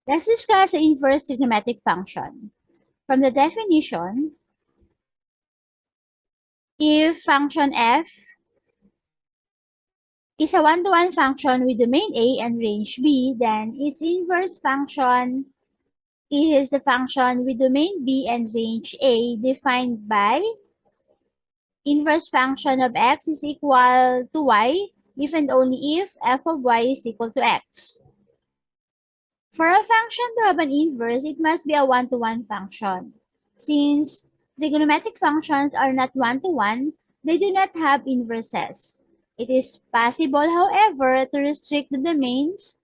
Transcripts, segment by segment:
Let's discuss the inverse trigonometric function. From the definition, if function f is a one-to-one function with domain A and range B, then its inverse function is the function with domain B and range A defined by inverse function of x is equal to y if and only if f of y is equal to x. For a function to have an inverse, it must be a one-to-one function. Since trigonometric functions are not one-to-one, they do not have inverses. It is possible, however, to restrict the domains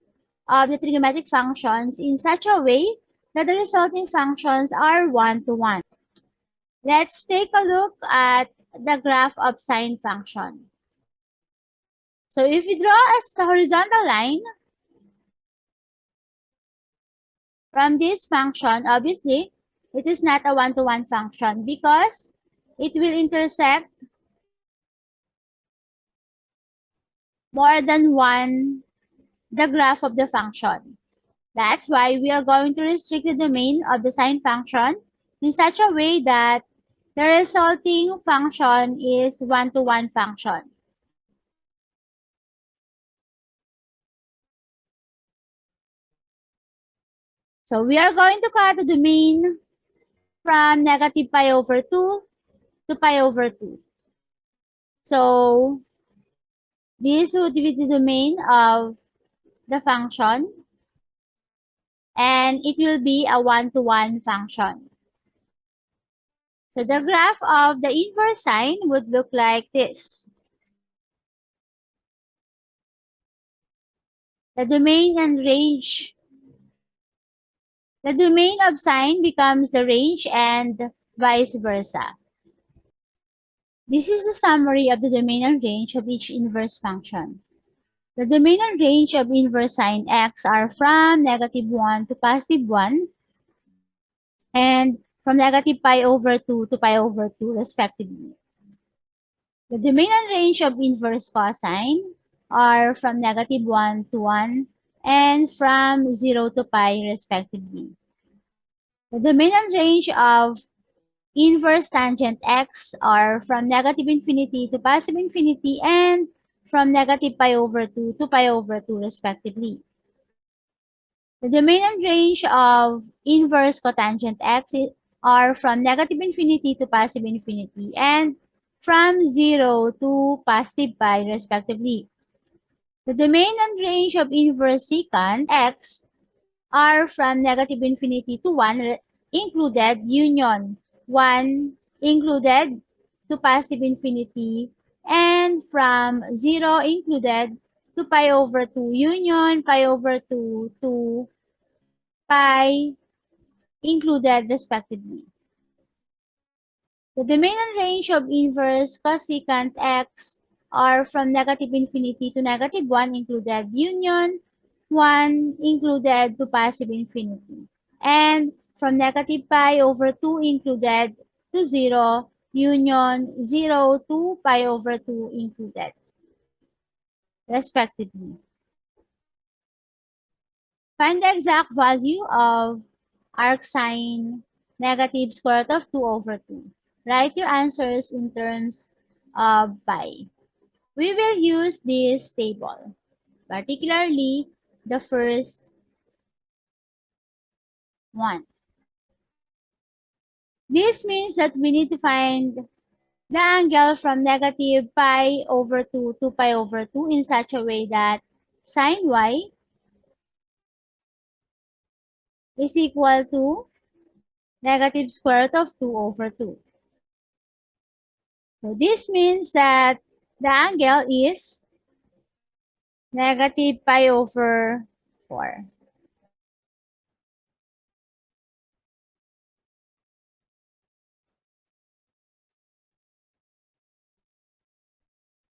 of the trigonometric functions in such a way that the resulting functions are one-to-one. Let's take a look at the graph of sine function. So if we draw a horizontal line from this function, obviously, it is not a one-to-one function because it will intersect more than the graph of the function. That's why we are going to restrict the domain of the sine function in such a way that the resulting function is one-to-one function. So we are going to cut the domain from negative pi over 2 to pi over 2. So this would be the domain of the function, and it will be a one-to-one function. So the graph of the inverse sine would look like this. The domain and range. The domain of sine becomes the range and vice versa. This is a summary of the domain and range of each inverse function. The domain and range of inverse sine x are from negative 1 to positive 1 and from negative pi over 2 to pi over 2 respectively. The domain and range of inverse cosine are from negative 1 to 1 and from 0 to pi respectively. The domain and range of inverse tangent x are from negative infinity to positive infinity and from negative pi over 2 to pi over 2 respectively. The domain and range of inverse cotangent x are from negative infinity to positive infinity and from 0 to positive pi respectively. The domain and range of inverse secant x are from negative infinity to 1 included union 1 included to positive infinity and from 0 included to pi over 2 union pi over 2 to pi included respectively. The domain and range of inverse cosecant x are from negative infinity to negative 1 included union 1 included to positive infinity and from negative pi over 2 included to 0 union 0 to pi over 2 included respectively. Find the exact value of arcsine negative square root of 2 over 2. Write your answers in terms of pi. We will use this table, particularly the first one. This means that we need to find the angle from negative pi over 2 to pi over 2 in such a way that sine y is equal to negative square root of 2 over 2. So this means that the angle is negative pi over 4.